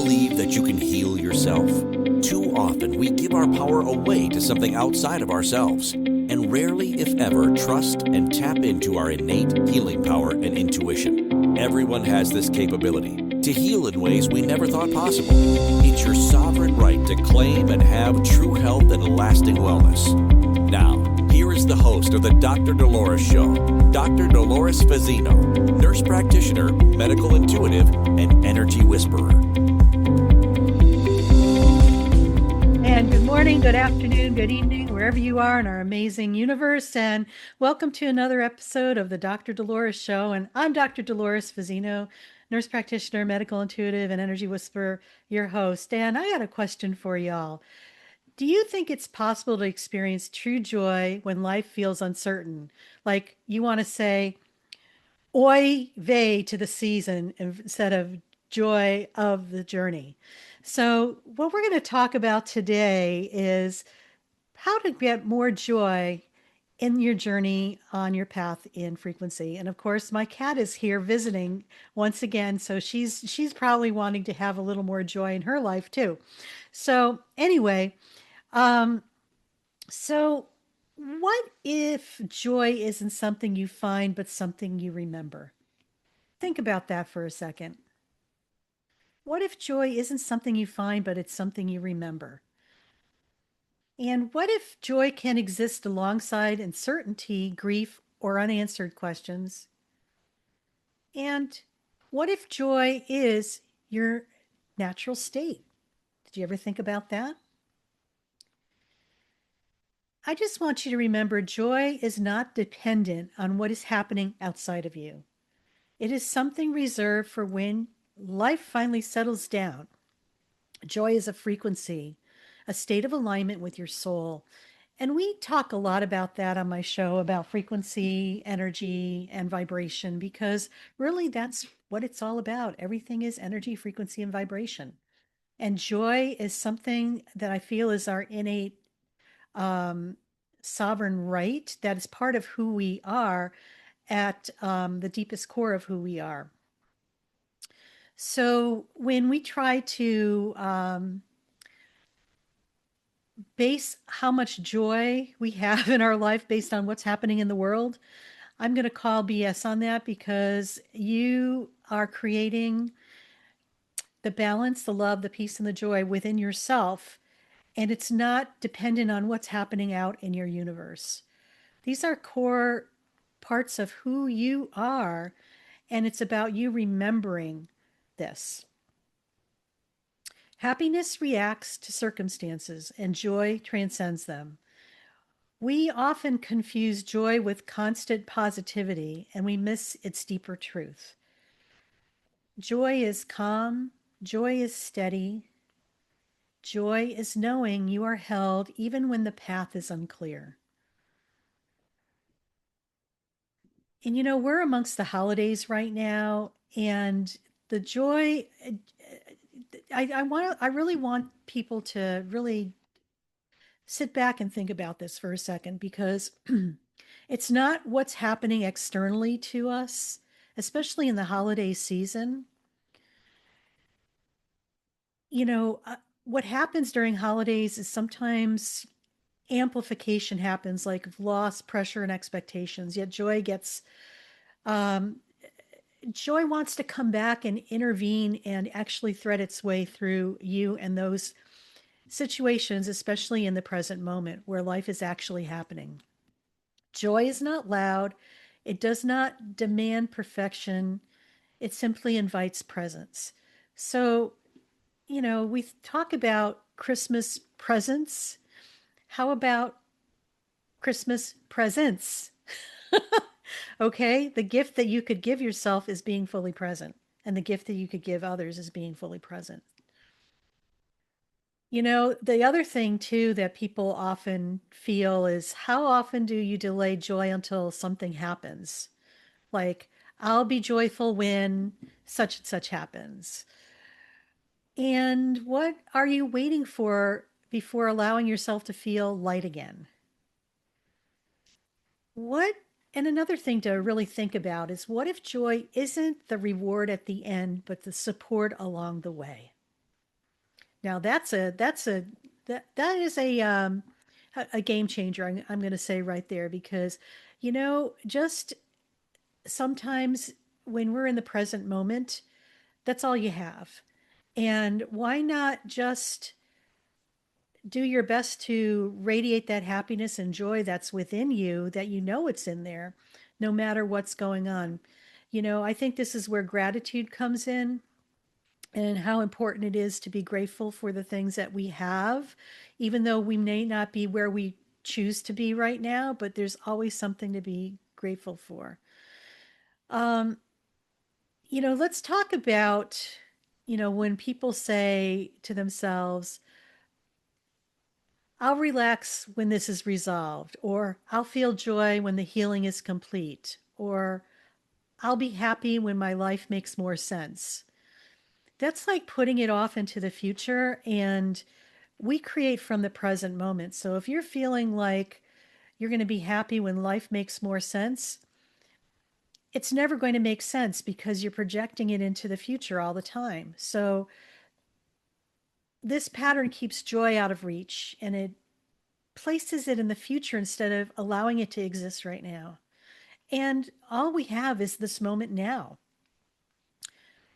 believe that you can heal yourself? Too often, we give our power away to something outside of ourselves, and rarely, if ever, trust and tap into our innate healing power and intuition. Everyone has this capability to heal in ways we never thought possible. It's your sovereign right to claim and have true health and lasting wellness. Now, here is the host of the Dr. Dolores Show, Dr. Dolores Fazzino, nurse practitioner, medical intuitive, and energy whisperer. And good morning, good afternoon, good evening, wherever you are in our amazing universe. And welcome to another episode of the Dr. Dolores Show. And I'm Dr. Dolores Fazzino, nurse practitioner, medical intuitive, and energy whisperer, your host. And I got a question for y'all. Do you think it's possible to experience true joy when life feels uncertain? Like you want to say, oy vey to the season instead of joy of the journey. So, what we're going to talk about today is how to get more joy in your journey on your path in frequency. And of course, my cat is here visiting once again, so she's probably wanting to have a little more joy in her life too. So, anyway, um so what if joy isn't something you find but something you remember? Think about that for a second. What if joy isn't something you find, but it's something you remember? And what if joy can exist alongside uncertainty, grief, or unanswered questions? And what if joy is your natural state? Did you ever think about that? I just want you to remember joy is not dependent on what is happening outside of you. It is something reserved for when life finally settles down. Joy is a frequency, a state of alignment with your soul. And we talk a lot about that on my show about frequency, energy, and vibration, because really that's what it's all about. Everything is energy, frequency, and vibration. And joy is something that I feel is our innate sovereign right, that is part of who we are at the deepest core of who we are. So when we try to base how much joy we have in our life based on what's happening in the world, I'm going to call BS on that, because you are creating the balance, the love, the peace, and the joy within yourself. And it's not dependent on what's happening out in your universe. These are core parts of who you are, and it's about you remembering this. Happiness reacts to circumstances, and joy transcends them. We often confuse joy with constant positivity, and we miss its deeper truth. Joy is calm, joy is steady, joy is knowing you are held even when the path is unclear. And we're amongst the holidays right now, and the joy, I really want people to really sit back and think about this for a second, because it's not what's happening externally to us, especially in the holiday season. What happens during holidays is sometimes amplification happens, like loss, pressure, and expectations. Yet um, joy wants to come back and intervene and actually thread its way through you and those situations, especially in the present moment where life is actually happening. Joy is not loud. It does not demand perfection. It simply invites presence. So, we talk about Christmas presents. How about Christmas presents? Okay, the gift that you could give yourself is being fully present, and the gift that you could give others is being fully present. The other thing too that people often feel is, how often do you delay joy until something happens? Like, I'll be joyful when such and such happens. And what are you waiting for before allowing yourself to feel light again? What, and another thing to really think about is, what if joy isn't the reward at the end, but the support along the way? Now that is a game changer. I'm going to say right there because just sometimes when we're in the present moment, that's all you have. And why not just do your best to radiate that happiness and joy that's within you, that it's in there, no matter what's going on. I think this is where gratitude comes in and how important it is to be grateful for the things that we have, even though we may not be where we choose to be right now, but there's always something to be grateful for. Um, let's talk about, when people say to themselves, I'll relax when this is resolved, or I'll feel joy when the healing is complete, or I'll be happy when my life makes more sense. That's like putting it off into the future, and we create from the present moment. So if you're feeling like you're going to be happy when life makes more sense, it's never going to make sense because you're projecting it into the future all the time. So this pattern keeps joy out of reach and it places it in the future instead of allowing it to exist right now. And all we have is this moment now.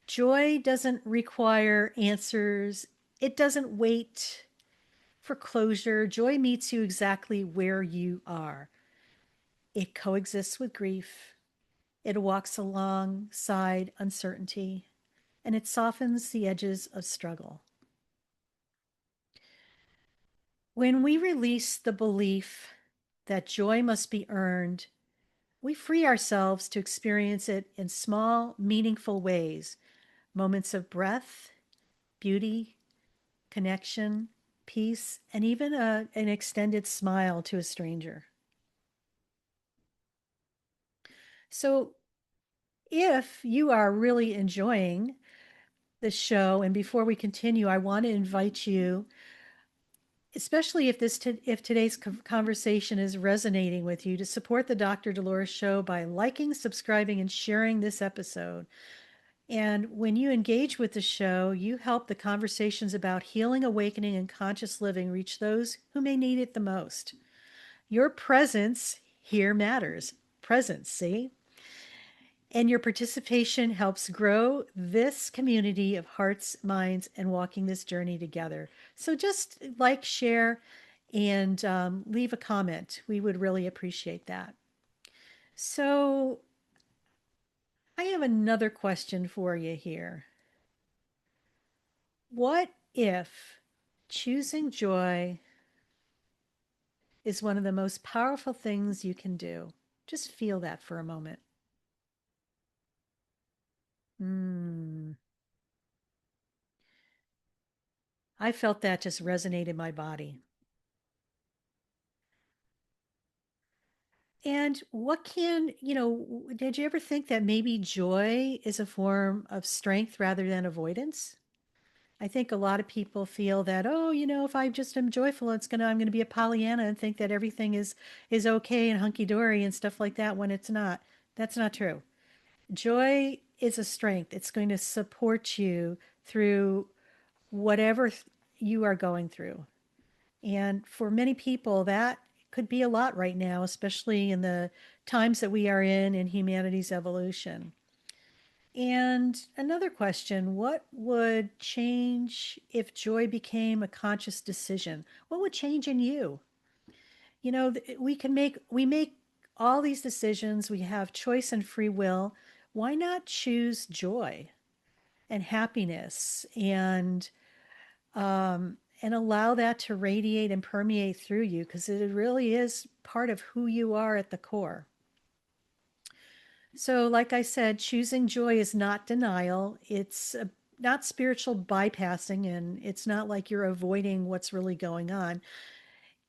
Joy doesn't require answers, it doesn't wait for closure. Joy meets you exactly where you are. It coexists with grief, it walks alongside uncertainty, and it softens the edges of struggle. When we release the belief that joy must be earned, we free ourselves to experience it in small, meaningful ways, moments of breath, beauty, connection, peace, and even an extended smile to a stranger. So, if you are really enjoying the show, and before we continue, I want to invite you, especially if today's conversation is resonating with you, to support the Dr. Dolores Show by liking, subscribing, and sharing this episode. And when you engage with the show, you help the conversations about healing, awakening, and conscious living reach those who may need it the most. Your presence here matters. Presence, see? And your participation helps grow this community of hearts, minds, and walking this journey together. So just like, share, and leave a comment. We would really appreciate that. So I have another question for you here. What if choosing joy is one of the most powerful things you can do? Just feel that for a moment. Mm. I felt that just resonate in my body. And did you ever think that maybe joy is a form of strength rather than avoidance? I think a lot of people feel that, oh, if I just am joyful, I'm gonna be a Pollyanna and think that everything is okay and hunky dory and stuff like that when it's not. That's not true. Joy is a strength. It's going to support you through whatever you are going through. And for many people, that could be a lot right now, especially in the times that we are in humanity's evolution. And another question, what would change if joy became a conscious decision? What would change in you? We make all these decisions, we have choice and free will. Why not choose joy and happiness and allow that to radiate and permeate through you, because it really is part of who you are at the core. So, like I said, choosing joy is not denial. Not spiritual bypassing, and it's not like you're avoiding what's really going on.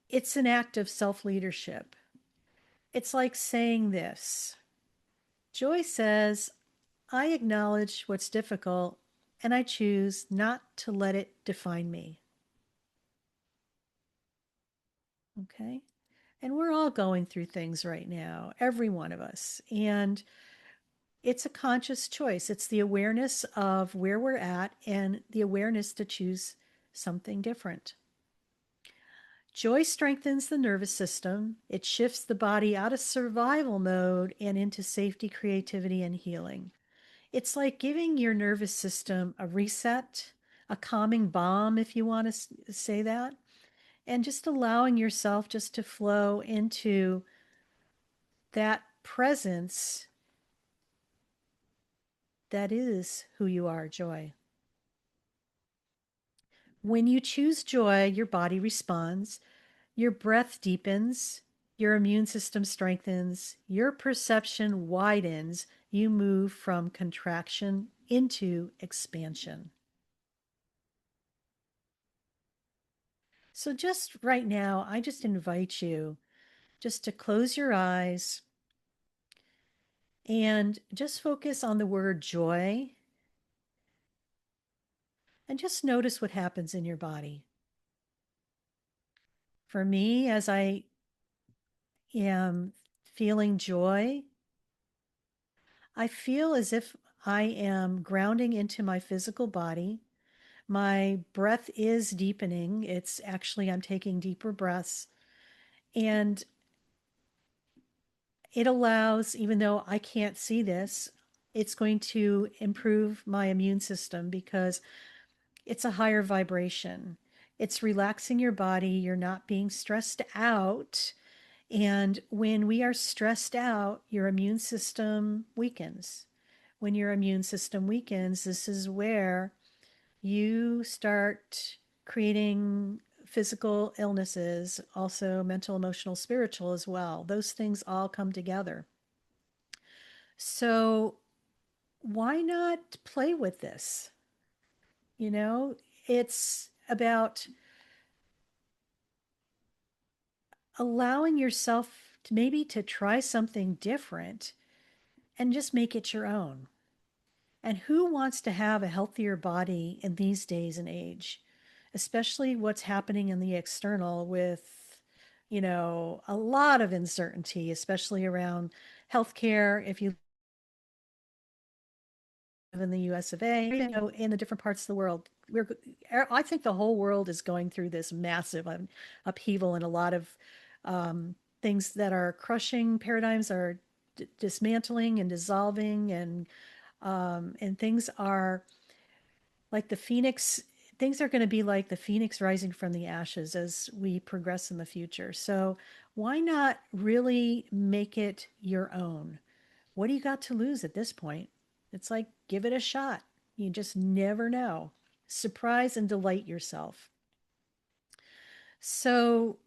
It's an act of self leadership. It's like saying this: Joy says, I acknowledge what's difficult and I choose not to let it define me. Okay. And we're all going through things right now, every one of us. And it's a conscious choice. It's the awareness of where we're at and the awareness to choose something different. Joy strengthens the nervous system. It shifts the body out of survival mode and into safety, creativity, and healing. It's like giving your nervous system a reset, a calming balm, if you want to say that, and just allowing yourself just to flow into that presence that is who you are, joy. When you choose joy, your body responds, your breath deepens, your immune system strengthens, your perception widens, you move from contraction into expansion. So just right now, I just invite you just to close your eyes and just focus on the word joy and just notice what happens in your body. For me, as I am feeling joy, I feel as if I am grounding into my physical body. My breath is deepening. It's actually, I'm taking deeper breaths. And it allows, even though I can't see this, it's going to improve my immune system because it's a higher vibration. It's relaxing your body. You're not being stressed out. And when we are stressed out, your immune system weakens. When your immune system weakens, this is where you start creating physical illnesses, also mental, emotional, spiritual as well. Those things all come together. So why not play with this? You know, it's about allowing yourself to maybe to try something different and just make it your own. And who wants to have a healthier body in these days and age, especially what's happening in the external with, a lot of uncertainty, especially around healthcare. If you live in the US of A, in the different parts of the world, I think the whole world is going through this massive upheaval, and a lot of things that are crushing paradigms are dismantling and dissolving, and things are like the phoenix. Things are going to be like the phoenix rising from the ashes as we progress in the future. So why not really make it your own? What do you got to lose at this point? It's like, give it a shot. You just never know. Surprise and delight yourself. So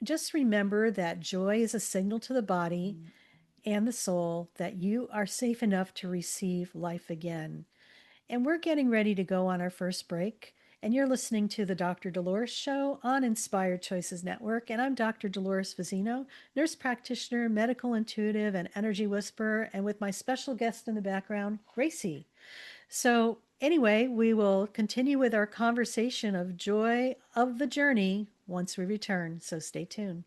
just remember that joy is a signal to the body and the soul that you are safe enough to receive life again. And we're getting ready to go on our first break. And you're listening to the Dr. Dolores Show on Inspired Choices Network. And I'm Dr. Dolores Fazzino, nurse practitioner, medical intuitive, and energy whisperer, and with my special guest in the background, Gracie. So anyway, we will continue with our conversation of joy of the journey once we return. So stay tuned.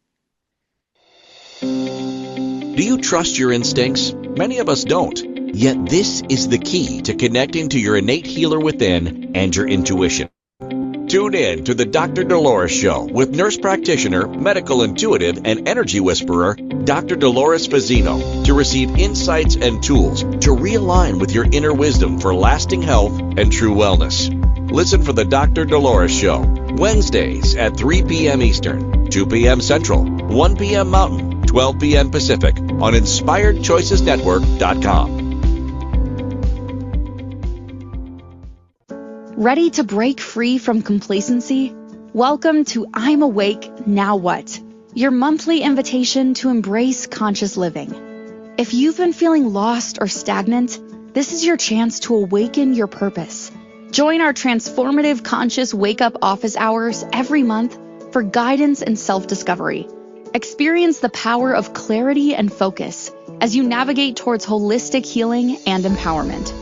Do you trust your instincts? Many of us don't. Yet this is the key to connecting to your innate healer within and your intuition. Tune in to the Dr. Dolores Show with nurse practitioner, medical intuitive, and energy whisperer, Dr. Dolores Fazzino, to receive insights and tools to realign with your inner wisdom for lasting health and true wellness. Listen for the Dr. Dolores Show, Wednesdays at 3 p.m. Eastern, 2 p.m. Central, 1 p.m. Mountain, 12 p.m. Pacific on InspiredChoicesNetwork.com. Ready to break free from complacency? Welcome to I'm Awake, Now What? Your monthly invitation to embrace conscious living. If you've been feeling lost or stagnant, this is your chance to awaken your purpose. Join our transformative conscious wake-up office hours every month for guidance and self-discovery. Experience the power of clarity and focus as you navigate towards holistic healing and empowerment.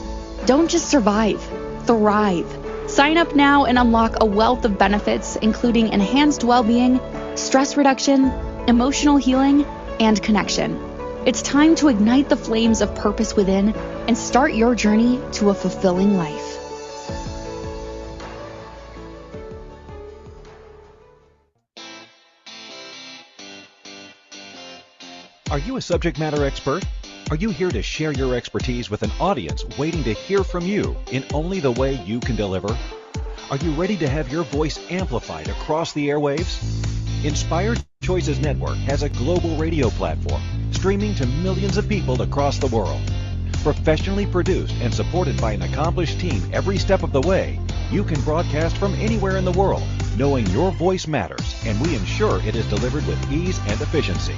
Don't just survive, thrive. Sign up now and unlock a wealth of benefits, including enhanced well-being, stress reduction, emotional healing, and connection. It's time to ignite the flames of purpose within and start your journey to a fulfilling life. Are you a subject matter expert? Are you here to share your expertise with an audience waiting to hear from you in only the way you can deliver? Are you ready to have your voice amplified across the airwaves? Inspired Choices Network has a global radio platform streaming to millions of people across the world. Professionally produced and supported by an accomplished team every step of the way, you can broadcast from anywhere in the world, knowing your voice matters, and we ensure it is delivered with ease and efficiency.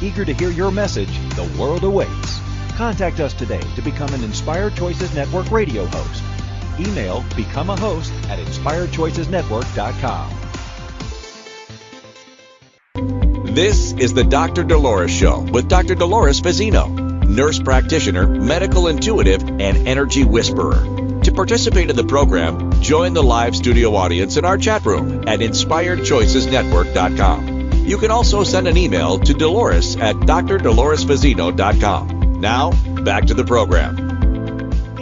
Eager to hear your message, the world awaits. Contact us today to become an Inspired Choices Network radio host. Email become a host at inspiredchoicesnetwork.com. This is the Dr. Dolores Show with Dr. Dolores Fazzino, nurse practitioner, medical intuitive, and energy whisperer. To participate in the program, join the live studio audience in our chat room at inspiredchoicesnetwork.com. You can also send an email to Dolores at drdoloresfazzino.com. Now, back to the program.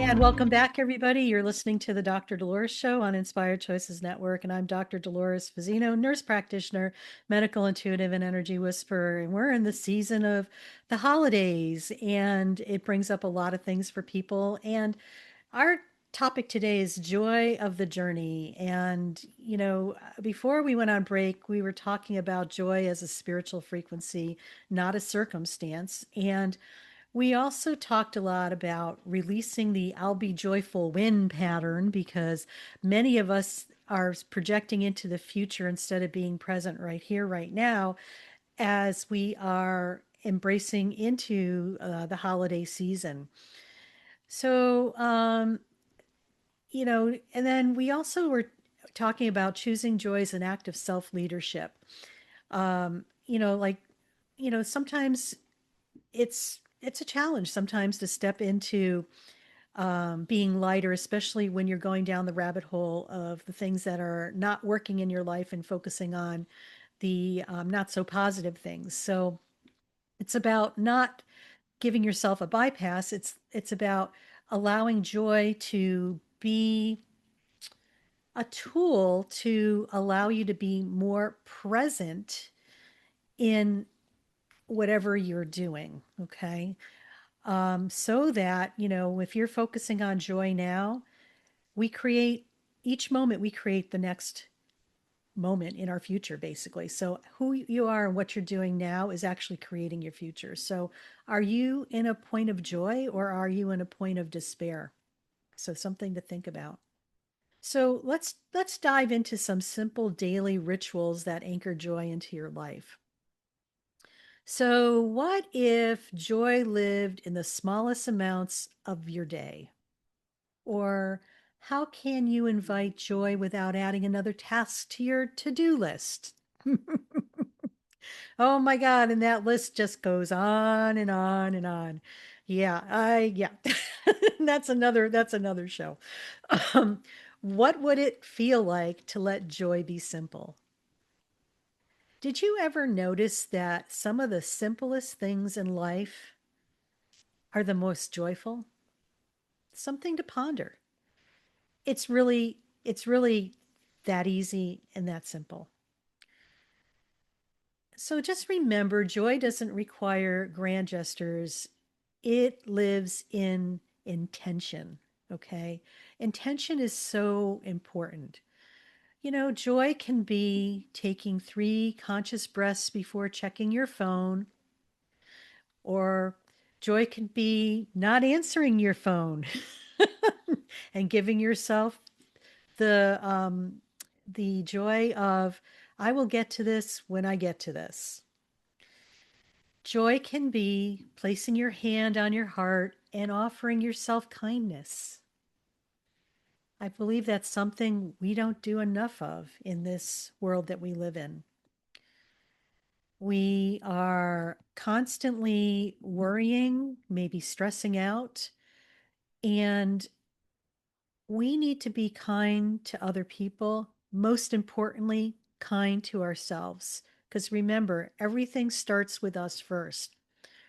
And welcome back, everybody. You're listening to the Dr. Dolores Show on Inspired Choices Network, and I'm Dr. Dolores Fazzino, nurse practitioner, medical intuitive, and energy whisperer. And we're in the season of the holidays, and it brings up a lot of things for people. And our topic today is joy of the journey. And, before we went on break, we were talking about joy as a spiritual frequency, not a circumstance. And we also talked a lot about releasing the I'll be joyful when pattern, because many of us are projecting into the future instead of being present right here, right now, as we are embracing into the holiday season. So, and then we also were talking about choosing joy as an act of self-leadership. Sometimes it's a challenge sometimes to step into being lighter, especially when you're going down the rabbit hole of the things that are not working in your life and focusing on the not so positive things. So it's about not giving yourself a bypass. It's about allowing joy to be a tool to allow you to be more present in whatever you're doing. Okay. So that, if you're focusing on joy now, each moment we create the next moment in our future, basically. So who you are and what you're doing now is actually creating your future. So are you in a point of joy or are you in a point of despair? So something to think about. So let's dive into some simple daily rituals that anchor joy into your life. So, what if joy lived in the smallest amounts of your day? Or how can you invite joy without adding another task to your to-do list? Oh my God, and that list just goes on and on and on. Yeah. That's another show. Um, what would it feel like to let joy be simple? Did you ever notice that some of the simplest things in life are the most joyful? Something to ponder. It's really that easy and that simple. So just remember, joy doesn't require grand gestures. It lives in intention, okay? Intention is so important. Joy can be taking 3 conscious breaths before checking your phone, or joy can be not answering your phone and giving yourself the joy of, I will get to this when I get to this. Joy can be placing your hand on your heart and offering yourself kindness. I believe that's something we don't do enough of in this world that we live in. We are constantly worrying, maybe stressing out, and we need to be kind to other people. Most importantly, kind to ourselves. Because remember, everything starts with us first.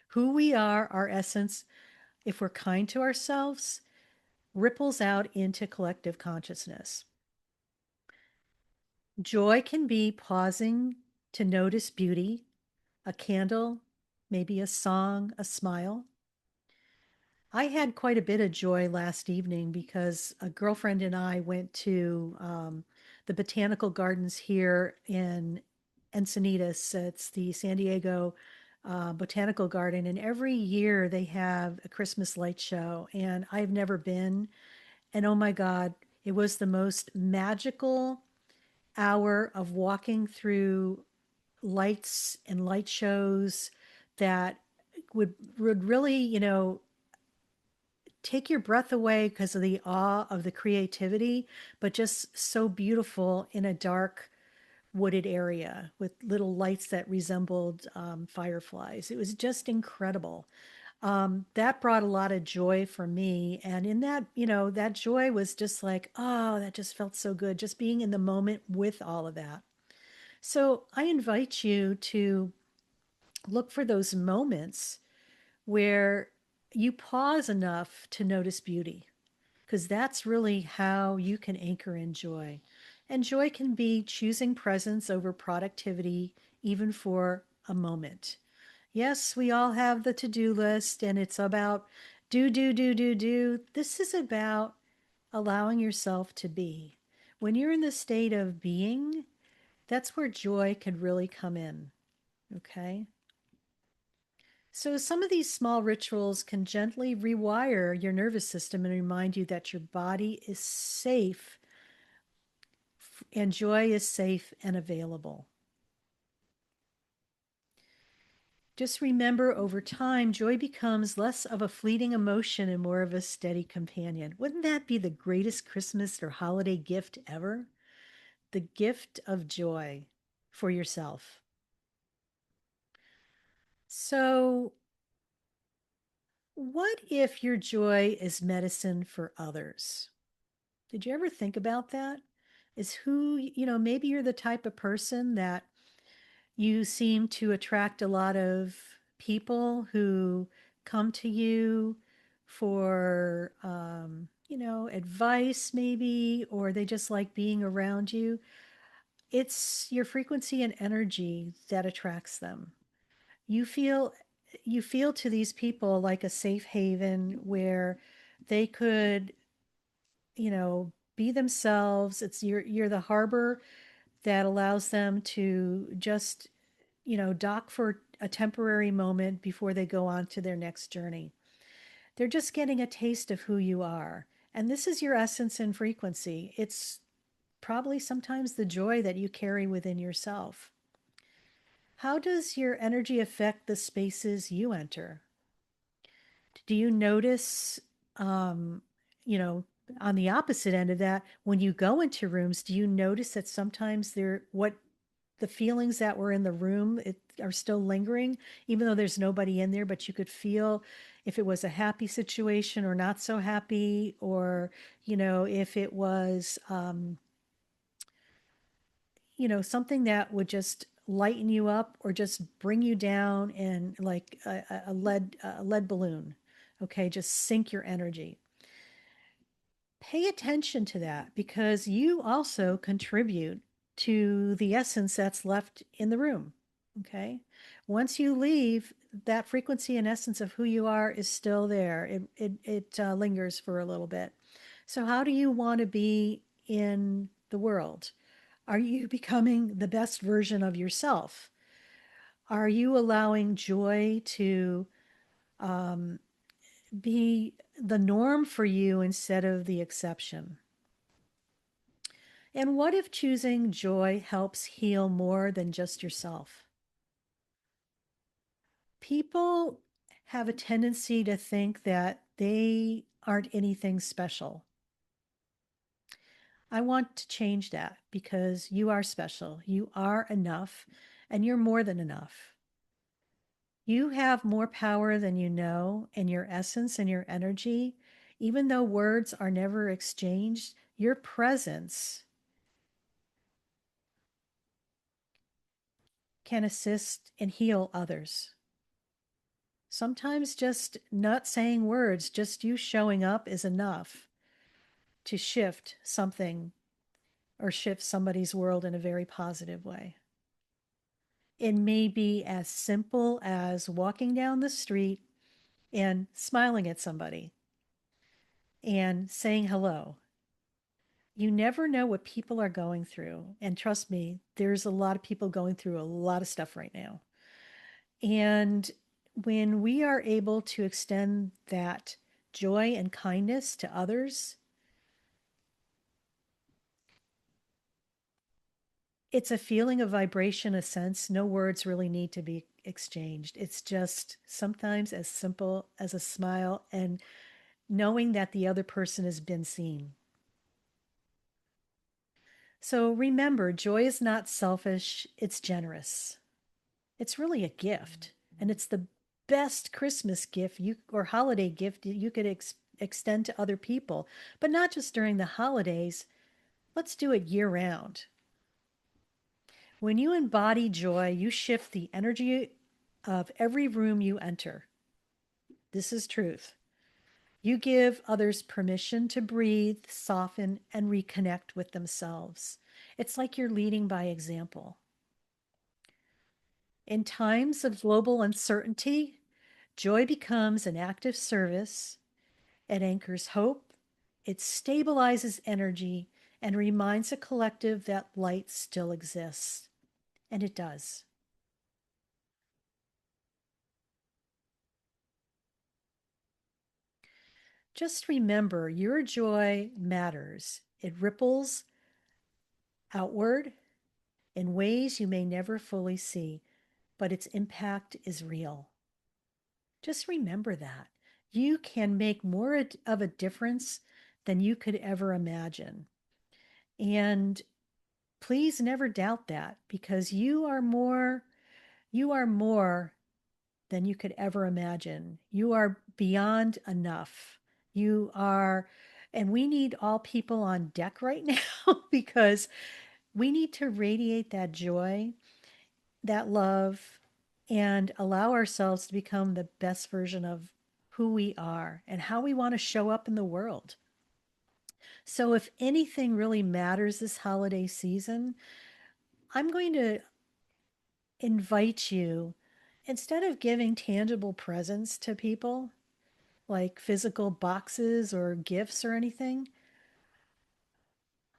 Who we are, our essence, if we're kind to ourselves, ripples out into collective consciousness. Joy can be pausing to notice beauty, a candle, maybe a song, a smile. I had quite a bit of joy last evening because a girlfriend and I went to the botanical gardens here in Encinitas. It's the San Diego Botanical Garden, and every year they have a Christmas light show. And I've never been, and oh my God, it was the most magical hour of walking through lights and light shows that would really, take your breath away because of the awe of the creativity, but just so beautiful in a dark wooded area with little lights that resembled fireflies. It was just incredible. That brought a lot of joy for me. And in that, that joy was just like, oh, that just felt so good, just being in the moment with all of that. So I invite you to look for those moments where you pause enough to notice beauty, because that's really how you can anchor in joy. And joy can be choosing presence over productivity, even for a moment. Yes, we all have the to do list, and it's about do, do, do, do, do. This is about allowing yourself to be. When you're in the state of being, that's where joy could really come in. Okay. So, some of these small rituals can gently rewire your nervous system and remind you that your body is safe and joy is safe and available. Just remember, over time, joy becomes less of a fleeting emotion and more of a steady companion. Wouldn't that be the greatest Christmas or holiday gift ever? The gift of joy for yourself. So, what if your joy is medicine for others? Did you ever think about that? Is who, maybe you're the type of person that you seem to attract a lot of people who come to you for, advice, maybe, or they just like being around you. It's your frequency and energy that attracts them. You feel you feel to these people like a safe haven where they could, be themselves. It's you're the harbor that allows them to just, dock for a temporary moment before they go on to their next journey. They're just getting a taste of who you are. And this is your essence and frequency. It's probably sometimes the joy that you carry within yourself. How does your energy affect the spaces you enter? Do you notice, um, you know, on the opposite end of that, when you go into rooms, do you notice that sometimes what the feelings that were in the room are still lingering, even though there's nobody in there, but you could feel if it was a happy situation or not so happy, or, if it was, something that would just lighten you up or just bring you down and like a lead balloon. Okay, just sink your energy. Pay attention to that because you also contribute to the essence that's left in the room. Okay. Once you leave, that frequency and essence of who you are is still there. It lingers for a little bit. So, how do you want to be in the world? Are you becoming the best version of yourself? Are you allowing joy to um, be the norm for you instead of the exception? And what if choosing joy helps heal more than just yourself? People have a tendency to think that they aren't anything special. I want to change that because you are special. You are enough, and you're more than enough. You have more power than you know, and your essence and your energy, even though words are never exchanged, your presence can assist and heal others. Sometimes just not saying words, just you showing up is enough to shift something or shift somebody's world in a very positive way. It may be as simple as walking down the street and smiling at somebody and saying hello. You never know what people are going through. And trust me, there's a lot of people going through a lot of stuff right now. And when we are able to extend that joy and kindness to others, it's a feeling of vibration, a sense. No words really need to be exchanged. It's just sometimes as simple as a smile and knowing that the other person has been seen. So remember, joy is not selfish, it's generous. It's really a gift, and it's the best Christmas gift or holiday gift you could extend to other people, but not just during the holidays. Let's do it year round. When you embody joy, you shift the energy of every room you enter. This is truth. You give others permission to breathe, soften, and reconnect with themselves. It's like you're leading by example. In times of global uncertainty, joy becomes an active service. It anchors hope, it stabilizes energy, and reminds the collective that light still exists. And it does. Just remember, your joy matters. It ripples outward in ways you may never fully see, but its impact is real. Just remember that. You can make more of a difference than you could ever imagine. And please never doubt that, because you are more than you could ever imagine. You are beyond enough. You are, and we need all people on deck right now because we need to radiate that joy, that love, and allow ourselves to become the best version of who we are and how we want to show up in the world. So, if anything really matters this holiday season, I'm going to invite you, instead of giving tangible presents to people like physical boxes or gifts or anything,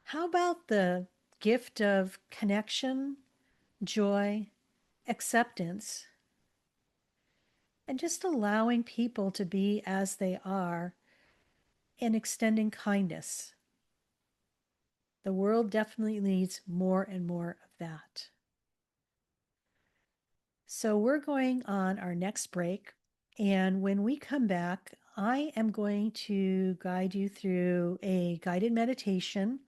how about the gift of connection, joy, acceptance, and just allowing people to be as they are and extending kindness? The world definitely needs more and more of that. So we're going on our next break. And when we come back, I am going to guide you through a guided meditation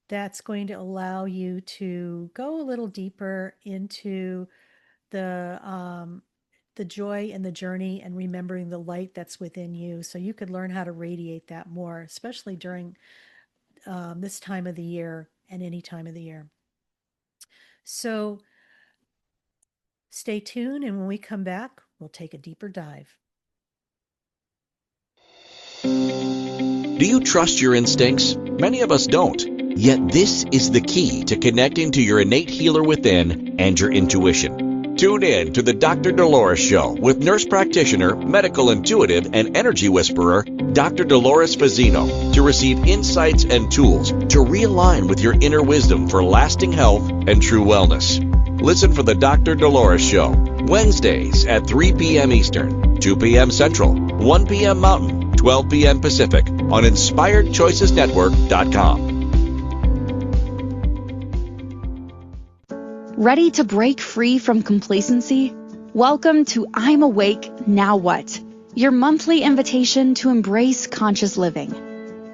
that's going to allow you to go a little deeper into the joy and the journey and remembering the light that's within you, so you could learn how to radiate that more, especially during this time of the year and any time of the year. So stay tuned, and when we come back, we'll take a deeper dive. Do you trust your instincts? Many of us don't. Yet this is the key to connecting to your innate healer within and your intuition. Tune in to the Dr. Dolores Show with nurse practitioner, medical intuitive, and energy whisperer, Dr. Dolores Fazzino, to receive insights and tools to realign with your inner wisdom for lasting health and true wellness. Listen for the Dr. Dolores Show, Wednesdays at 3 p.m. Eastern, 2 p.m. Central, 1 p.m. Mountain, 12 p.m. Pacific on InspiredChoicesNetwork.com. Ready to break free from complacency? Welcome to I'm Awake, Now What? Your monthly invitation to embrace conscious living.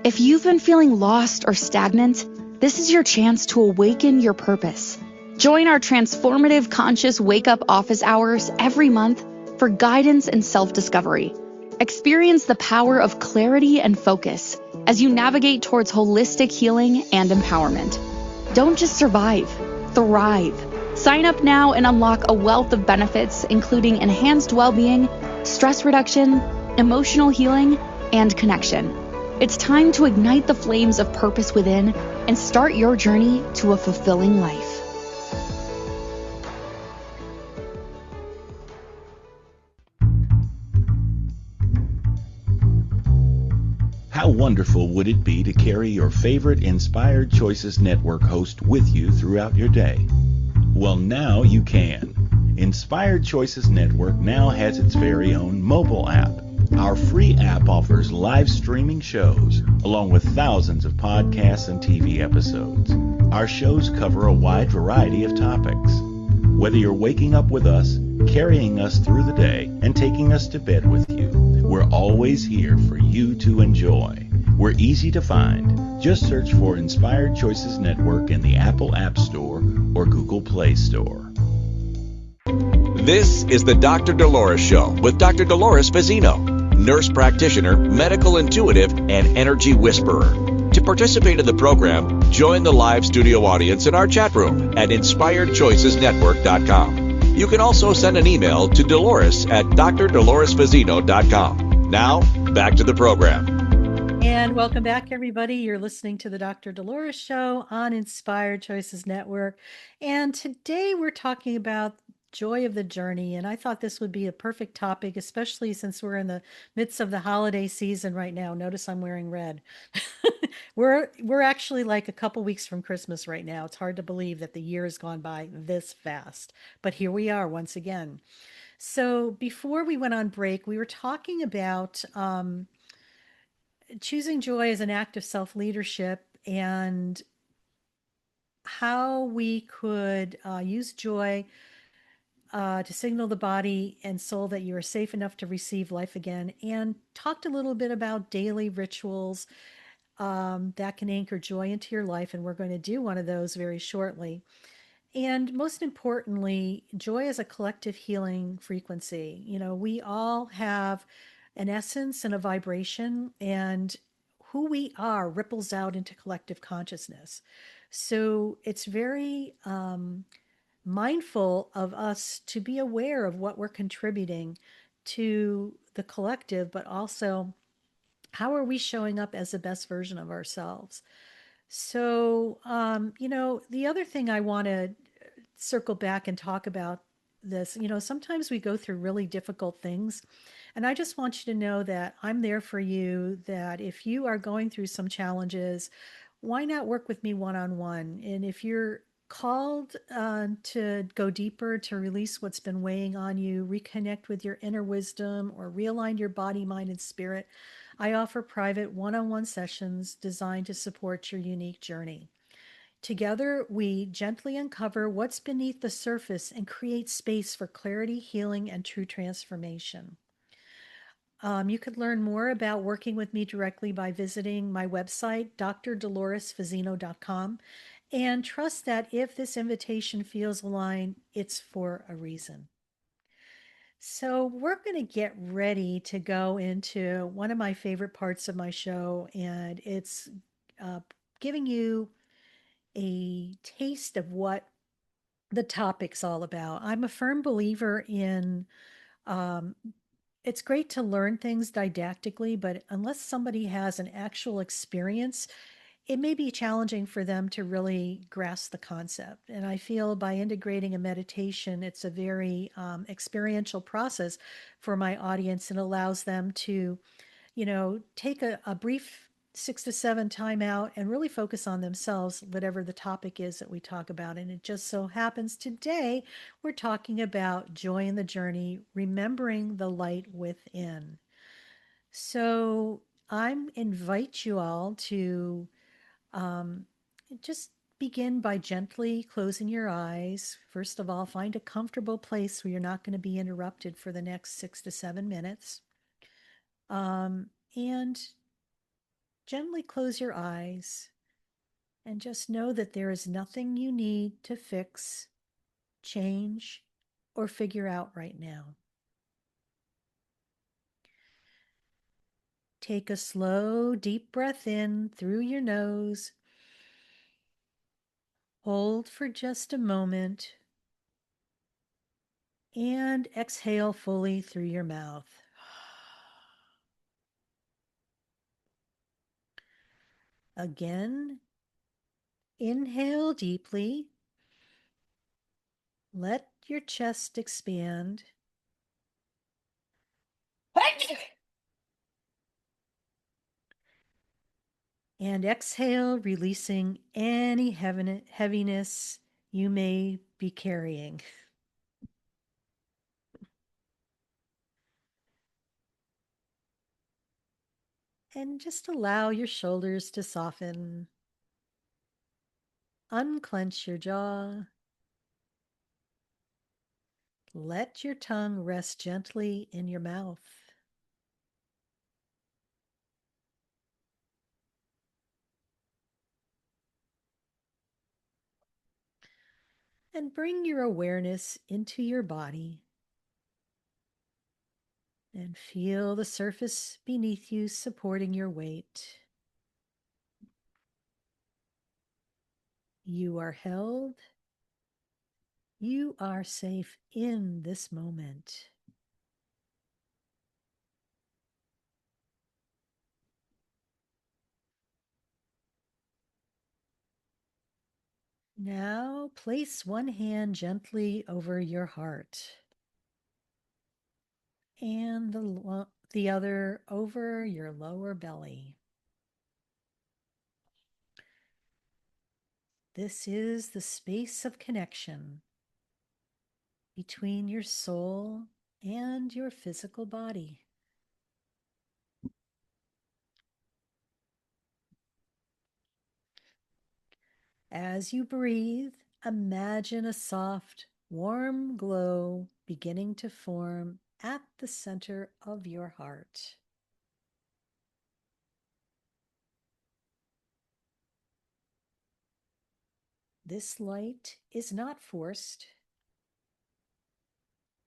If you've been feeling lost or stagnant, this is your chance to awaken your purpose. Join our transformative conscious wake-up office hours every month for guidance and self-discovery. Experience the power of clarity and focus as you navigate towards holistic healing and empowerment. Don't just survive, thrive. Sign up now and unlock a wealth of benefits, including enhanced well-being, stress reduction, emotional healing, and connection. It's time to ignite the flames of purpose within and start your journey to a fulfilling life. wonderful would it be to carry your favorite Inspired Choices Network host with you throughout your day? Well, now you can. Inspired Choices Network now has its very own mobile app. Our free app offers live streaming shows, along with thousands of podcasts and TV episodes. Our shows cover a wide variety of topics. Whether you're waking up with us, carrying us through the day, and taking us to bed with you, we're always here for you to enjoy. We're easy to find. Just search for Inspired Choices Network in the Apple App Store or Google Play Store. This is the Dr. Dolores Show with Dr. Dolores Fazzino, nurse practitioner, medical intuitive, and energy whisperer. To participate in the program, join the live studio audience in our chat room at inspiredchoicesnetwork.com. You can also send an email to Dolores at drdoloresfazzino.com. Now, back to the program. And welcome back, everybody. You're listening to the Dr. Dolores Show on Inspired Choices Network. And today we're talking about joy of the journey. And I thought this would be a perfect topic, especially since we're in the midst of the holiday season right now. Notice I'm wearing red. We're actually like a couple weeks from Christmas right now. It's hard to believe that the year has gone by this fast. But here we are once again. So before we went on break, we were talking about choosing joy as an act of self-leadership and how we could use joy to signal the body and soul that you are safe enough to receive life again, and talked a little bit about daily rituals that can anchor joy into your life. And we're going to do one of those very shortly. And most importantly, joy is a collective healing frequency. You know, we all have an essence and a vibration, and who we are ripples out into collective consciousness. So it's very mindful of us to be aware of what we're contributing to the collective, but also how are we showing up as the best version of ourselves. So, the other thing I want to circle back and talk about this, sometimes we go through really difficult things. And I just want you to know that I'm there for you, that if you are going through some challenges, why not work with me one on one? And if you're called to go deeper, to release what's been weighing on you, reconnect with your inner wisdom, or realign your body, mind, and spirit, I offer private one on one sessions designed to support your unique journey. Together, we gently uncover what's beneath the surface and create space for clarity, healing, and true transformation. You could learn more about working with me directly by visiting my website, drdoloresfazzino.com, and trust that if this invitation feels aligned, it's for a reason. So, we're going to get ready to go into one of my favorite parts of my show, and it's giving you a taste of what the topic's all about. I'm a firm believer in um, it's great to learn things didactically, but unless somebody has an actual experience, it may be challenging for them to really grasp the concept. And I feel by integrating a meditation, it's a very experiential process for my audience and allows them to, take a brief 6 to 7 time out and really focus on themselves, whatever the topic is that we talk about. And it just so happens today we're talking about joy in the journey, remembering the light within. So I invite you all to um, just begin by gently closing your eyes. First of all, find a comfortable place where you're not going to be interrupted for the next 6 to 7 minutes. And gently close your eyes and just know that there is nothing you need to fix, change, or figure out right now. Take a slow, deep breath in through your nose. Hold for just a moment and exhale fully through your mouth. Again, inhale deeply. Let your chest expand. And exhale, releasing any heaviness you may be carrying. And just allow your shoulders to soften. Unclench your jaw. Let your tongue rest gently in your mouth. And bring your awareness into your body. And feel the surface beneath you supporting your weight. You are held. You are safe in this moment. Now place one hand gently over your heart and the other over your lower belly. This is the space of connection between your soul and your physical body. As you breathe, imagine a soft, warm glow beginning to form at the center of your heart. This light is not forced.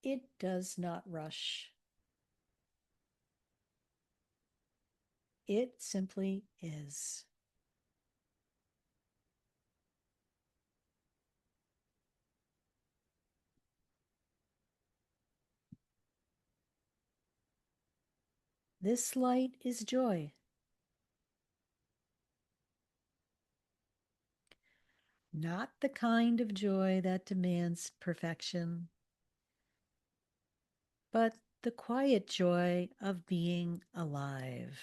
It does not rush. It simply is. This light is joy. Not the kind of joy that demands perfection, but the quiet joy of being alive.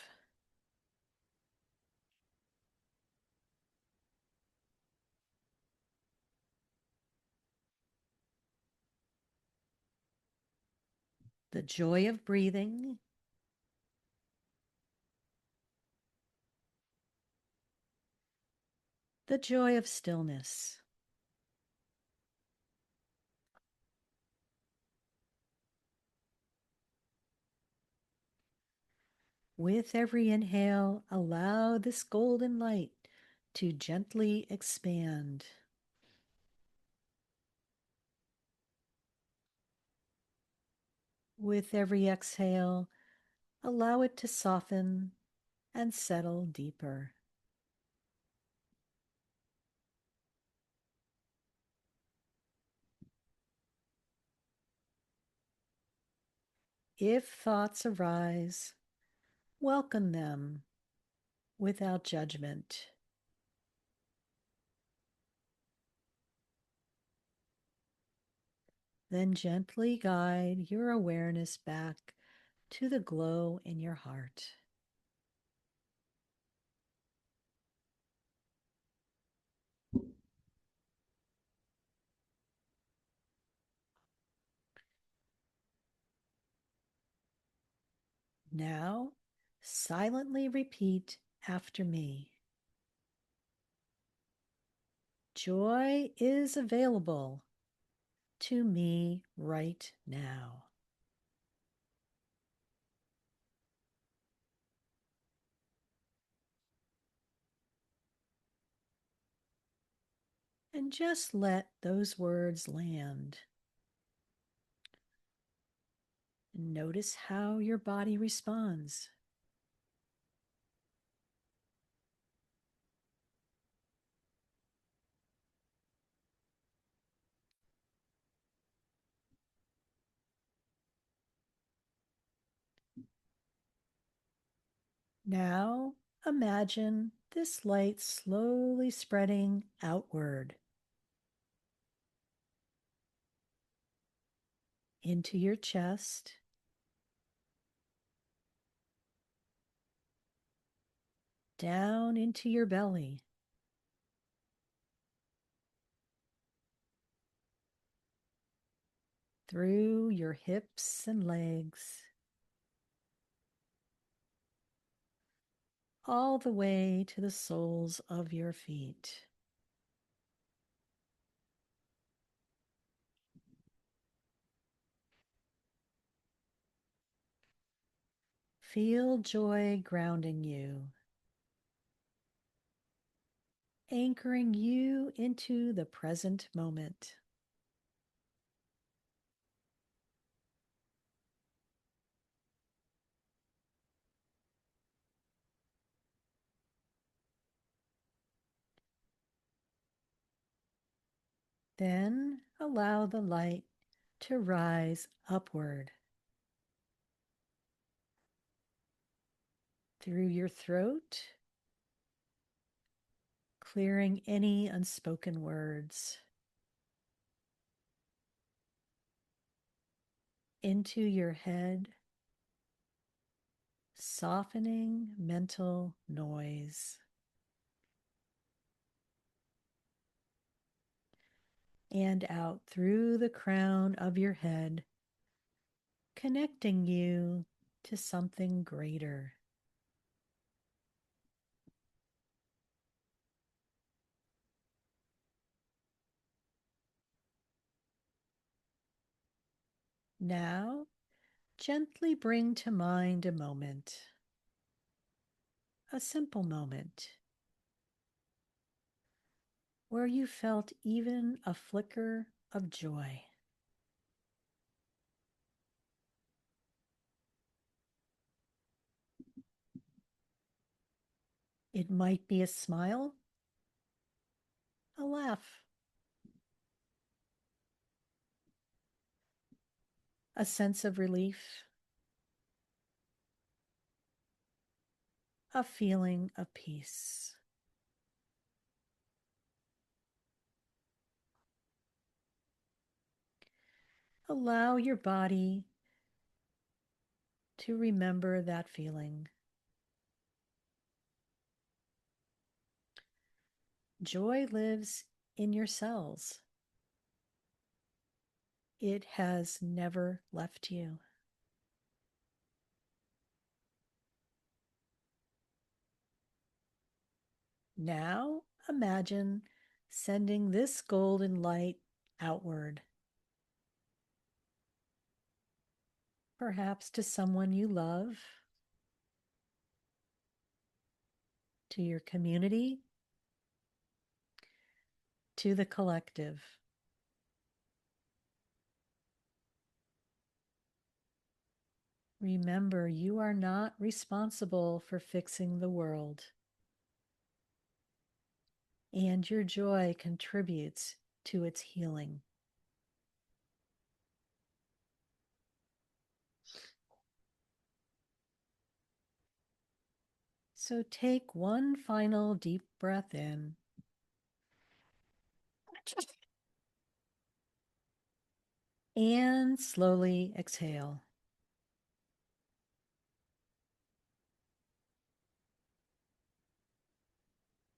The joy of breathing, the joy of stillness. With every inhale, allow this golden light to gently expand. With every exhale, allow it to soften and settle deeper. If thoughts arise, welcome them without judgment. Then gently guide your awareness back to the glow in your heart. Now, silently repeat after me. Joy is available to me right now. And just let those words land. And notice how your body responds. Now, imagine this light slowly spreading outward into your chest, down into your belly, through your hips and legs, all the way to the soles of your feet. Feel joy grounding you, anchoring you into the present moment. Then allow the light to rise upward through your throat, clearing any unspoken words, into your head, softening mental noise, and out through the crown of your head, connecting you to something greater. Now, gently bring to mind a moment, a simple moment, where you felt even a flicker of joy. It might be a smile, a laugh, a sense of relief, a feeling of peace. Allow your body to remember that feeling. Joy lives in your cells. It has never left you. Now imagine sending this golden light outward, perhaps to someone you love, to your community, to the collective. Remember, you are not responsible for fixing the world, and your joy contributes to its healing. So take one final deep breath in. And slowly exhale.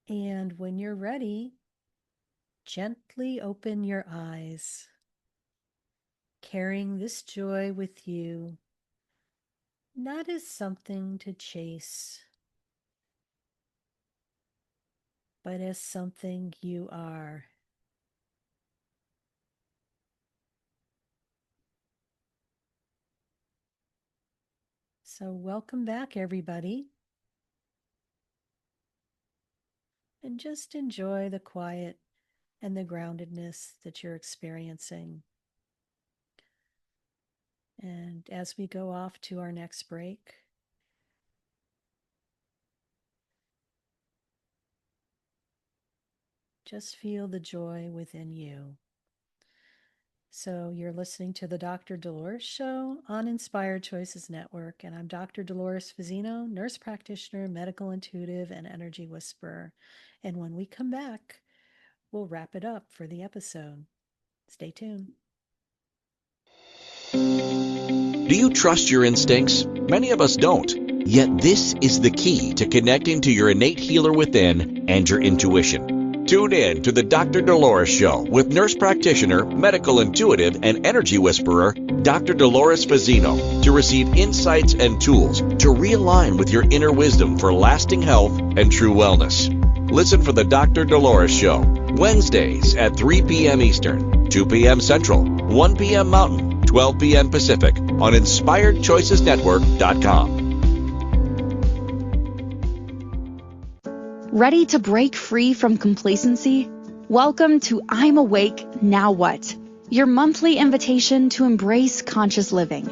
And when you're ready, gently open your eyes, carrying this joy with you, not as something to chase, but as something you are. So welcome back, everybody. And just enjoy the quiet and the groundedness that you're experiencing. And as we go off to our next break, just feel the joy within you. So you're listening to the Dr. Dolores Show on Inspired Choices Network, and I'm Dr. Dolores Fazzino, nurse practitioner, medical intuitive, and energy whisperer. And when we come back, we'll wrap it up for the episode. Stay tuned. Do you trust your instincts? Many of us don't. Yet this is the key to connecting to your innate healer within and your intuition. Tune in to the Dr. Dolores Show with nurse practitioner, medical intuitive, and energy whisperer, Dr. Dolores Fazzino, to receive insights and tools to realign with your inner wisdom for lasting health and true wellness. Listen for the Dr. Dolores Show, Wednesdays at 3 p.m. Eastern, 2 p.m. Central, 1 p.m. Mountain, 12 p.m. Pacific on InspiredChoicesNetwork.com. Ready to break free from complacency? Welcome to I'm Awake, Now What? Your monthly invitation to embrace conscious living.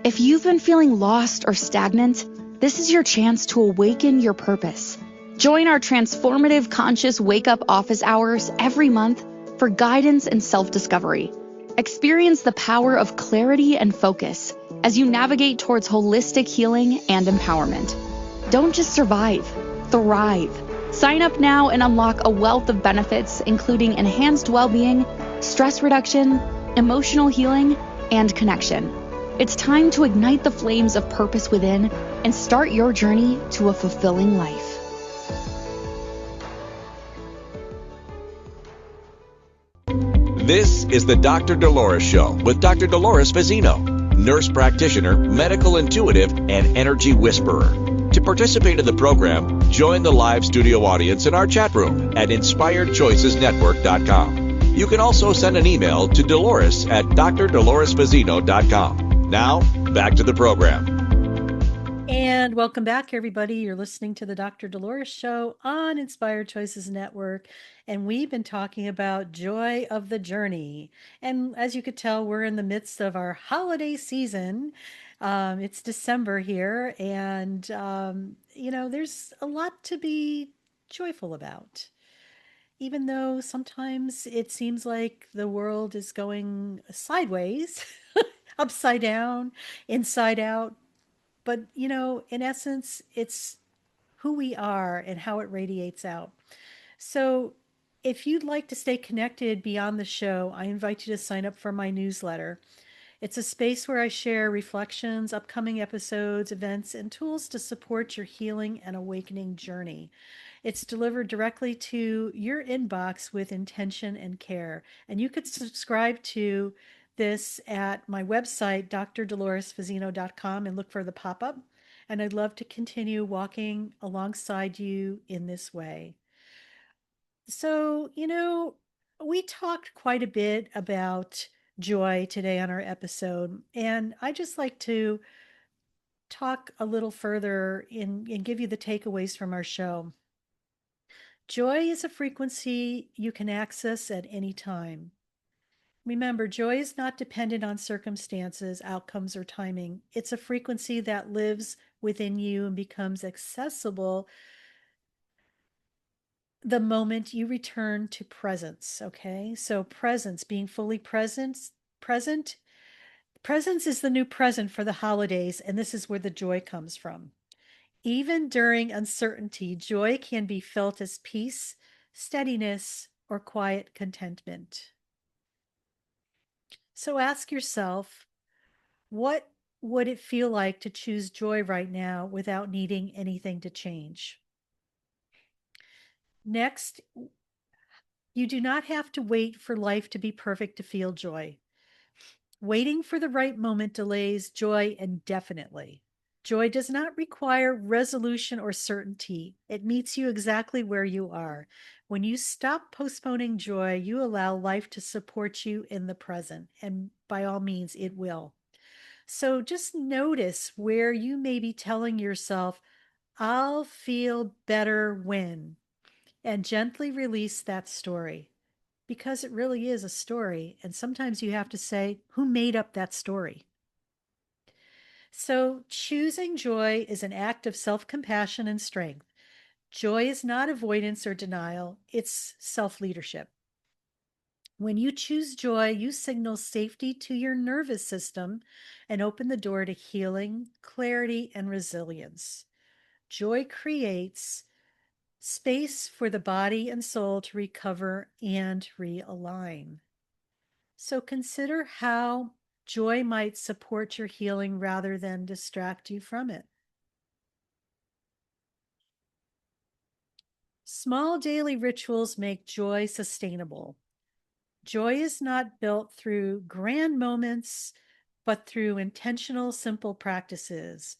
If you've been feeling lost or stagnant, this is your chance to awaken your purpose. Join our transformative conscious wake-up office hours every month for guidance and self-discovery. Experience the power of clarity and focus as you navigate towards holistic healing and empowerment. Don't just survive, thrive. Sign up now and unlock a wealth of benefits, including enhanced well-being, stress reduction, emotional healing, and connection. It's time to ignite the flames of purpose within and start your journey to a fulfilling life. This is the Dr. Dolores Show with Dr. Dolores Fazzino, nurse practitioner, medical intuitive, and energy whisperer. To participate in the program, join the live studio audience in our chat room at InspiredChoicesNetwork.com. You can also send an email to Dolores at drdoloresfazzino.com. Now, back to the program. And welcome back, everybody. You're listening to the Dr. Dolores Show on Inspired Choices Network. And we've been talking about joy of the journey. And as you could tell, we're in the midst of our holiday season. It's December here. And, there's a lot to be joyful about. Even though sometimes it seems like the world is going sideways, upside down, inside out. But, in essence, it's who we are and how it radiates out. So, if you'd like to stay connected beyond the show, I invite you to sign up for my newsletter. It's a space where I share reflections, upcoming episodes, events, and tools to support your healing and awakening journey. It's delivered directly to your inbox with intention and care. And you could subscribe to this at my website, drdoloresfazzino.com, and look for the pop up. And I'd love to continue walking alongside you in this way. So, we talked quite a bit about joy today on our episode, and I just like to talk a little further and give you the takeaways from our show. Joy is a frequency you can access at any time. Remember, joy is not dependent on circumstances, outcomes, or timing. It's a frequency that lives within you and becomes accessible the moment you return to presence. Okay, so presence, being fully present. Presence is the new present for the holidays, and this is where the joy comes from. Even during uncertainty, joy can be felt as peace, steadiness, or quiet contentment. So ask yourself, what would it feel like to choose joy right now without needing anything to change? Next, you do not have to wait for life to be perfect to feel joy. Waiting for the right moment delays joy indefinitely. Joy does not require resolution or certainty. It meets you exactly where you are. When you stop postponing joy, you allow life to support you in the present, and by all means, it will. So just notice where you may be telling yourself, I'll feel better when, and gently release that story, because it really is a story. And sometimes you have to say, who made up that story? So choosing joy is an act of self-compassion and strength. Joy is not avoidance or denial, it's self-leadership. When you choose joy, you signal safety to your nervous system and open the door to healing, clarity, and resilience. Joy creates space for the body and soul to recover and realign. So consider how joy might support your healing rather than distract you from it. Small daily rituals make joy sustainable. Joy is not built through grand moments, but through intentional, simple practices.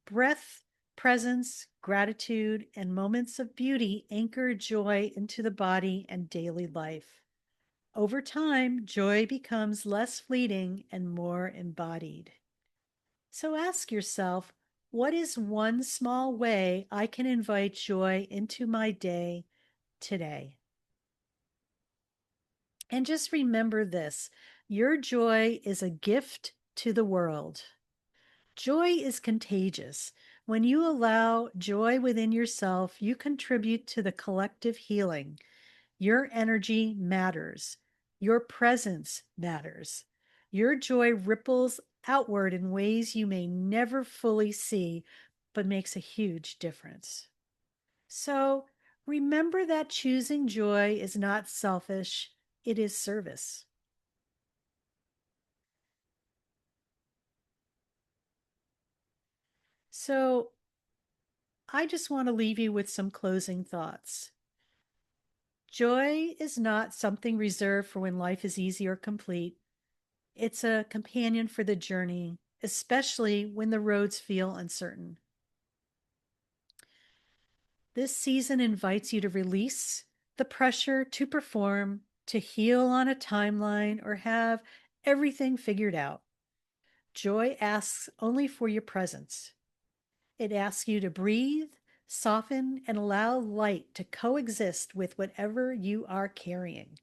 Breath, presence, gratitude, and moments of beauty anchor joy into the body and daily life. Over time, joy becomes less fleeting and more embodied. So ask yourself, what is one small way I can invite joy into my day today? And just remember this, your joy is a gift to the world. Joy is contagious. When you allow joy within yourself, you contribute to the collective healing. Your energy matters. Your presence matters. Your joy ripples outward in ways you may never fully see, but makes a huge difference. So remember that choosing joy is not selfish, it is service. So I just want to leave you with some closing thoughts. Joy is not something reserved for when life is easy or complete. It's a companion for the journey, especially when the roads feel uncertain. This season invites you to release the pressure to perform, to heal on a timeline, or have everything figured out. Joy asks only for your presence. It asks you to breathe, soften, and allow light to coexist with whatever you are carrying.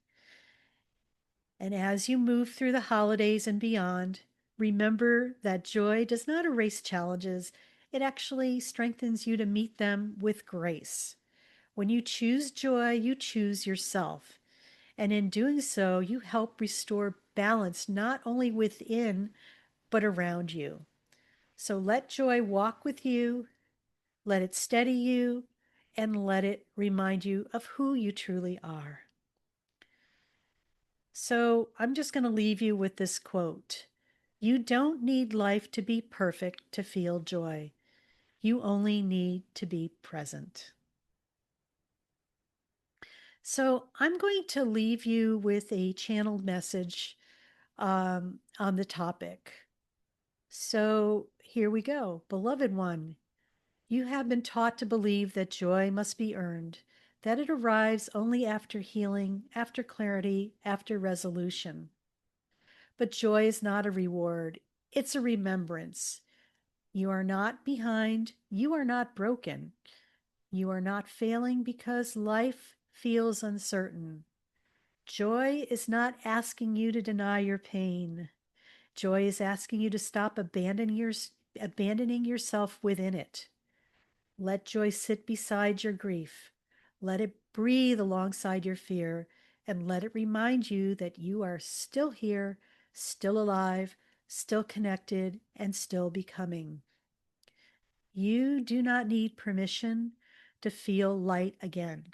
And as you move through the holidays and beyond, remember that joy does not erase challenges. It actually strengthens you to meet them with grace. When you choose joy, you choose yourself. And in doing so, you help restore balance not only within, but around you. So let joy walk with you, let it steady you, and let it remind you of who you truly are. So I'm just going to leave you with this quote. You don't need life to be perfect to feel joy. You only need to be present. So I'm going to leave you with a channeled message on the topic. So here we go. Beloved one, you have been taught to believe that joy must be earned, that it arrives only after healing, after clarity, after resolution. But joy is not a reward, it's a remembrance. You are not behind, you are not broken. You are not failing because life feels uncertain. Joy is not asking you to deny your pain. Joy is asking you to stop abandoning yourself within it. Let joy sit beside your grief. Let it breathe alongside your fear, and let it remind you that you are still here, still alive, still connected, and still becoming. You do not need permission to feel light again.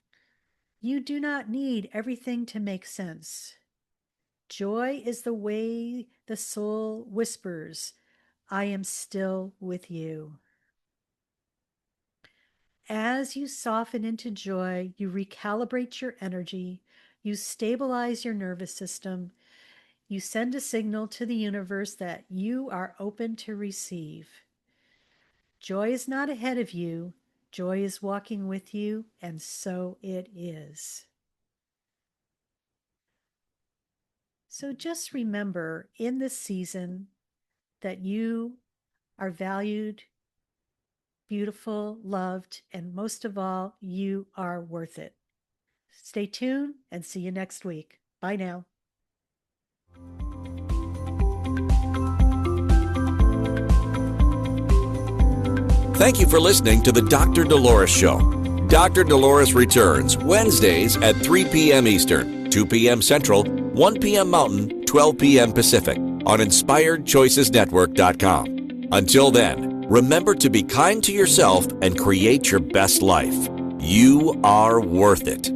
You do not need everything to make sense. Joy is the way the soul whispers, I am still with you. As you soften into joy, you recalibrate your energy, you stabilize your nervous system, you send a signal to the universe that you are open to receive. Joy is not ahead of you, joy is walking with you, and so it is. So just remember in this season that you are valued, beautiful, loved, and most of all, you are worth it. Stay tuned and see you next week. Bye now. Thank you for listening to the Dr. Dolores Show. Dr. Dolores returns Wednesdays at 3 p.m. Eastern, 2 p.m. Central, 1 p.m. Mountain, 12 p.m. Pacific on InspiredChoicesNetwork.com. Until then, remember to be kind to yourself and create your best life. You are worth it.